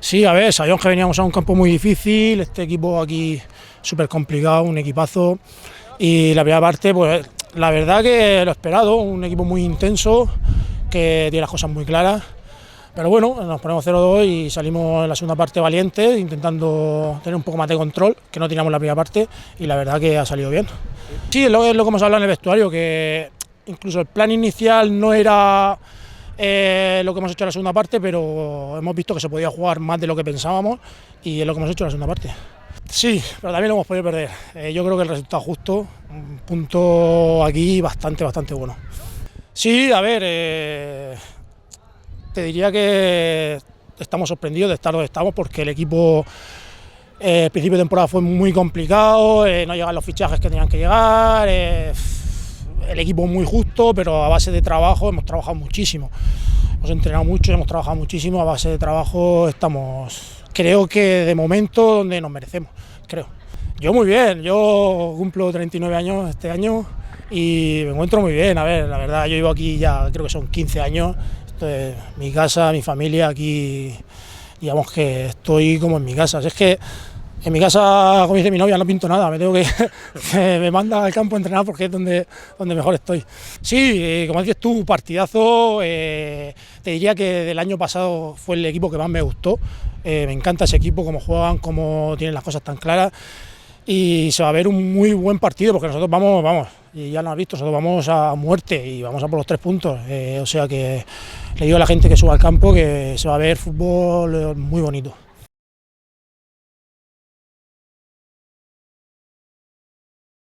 Sí, a ver, sabíamos que veníamos a un campo muy difícil, este equipo aquí súper complicado, un equipazo, y la primera parte, pues la verdad que lo esperado, un equipo muy intenso, que tiene las cosas muy claras, pero bueno, nos ponemos 0-2 y salimos en la segunda parte valientes, intentando tener un poco más de control, que no teníamos la primera parte, y la verdad que ha salido bien. Sí, es lo que hemos hablado en el vestuario, que incluso el plan inicial no era lo que hemos hecho en la segunda parte, pero hemos visto que se podía jugar más de lo que pensábamos y es lo que hemos hecho en la segunda parte. Sí, pero también lo hemos podido perder. Yo creo que el resultado justo, un punto aquí bastante bueno. Sí, a ver, te diría que estamos sorprendidos de estar donde estamos porque el equipo, el principio de temporada fue muy complicado, no llegan los fichajes que tenían que llegar, el equipo muy justo, pero a base de trabajo hemos trabajado muchísimo. Hemos entrenado mucho, hemos trabajado muchísimo, a base de trabajo estamos, creo que de momento donde nos merecemos, creo. Yo muy bien, yo cumplo 39 años este año y me encuentro muy bien, a ver, la verdad yo vivo aquí ya creo que son 15 años, esto es mi casa, mi familia, aquí digamos que estoy como en mi casa, es que en mi casa, como dice mi novia, no pinto nada, me tengo que me manda al campo a entrenar porque es donde mejor estoy. Sí, como dices tú, partidazo, te diría que del año pasado fue el equipo que más me gustó, me encanta ese equipo, cómo juegan, cómo tienen las cosas tan claras y se va a ver un muy buen partido porque nosotros vamos, y ya lo has visto, nosotros vamos a muerte y vamos a por los 3 puntos, o sea que le digo a la gente que suba al campo que se va a ver fútbol muy bonito.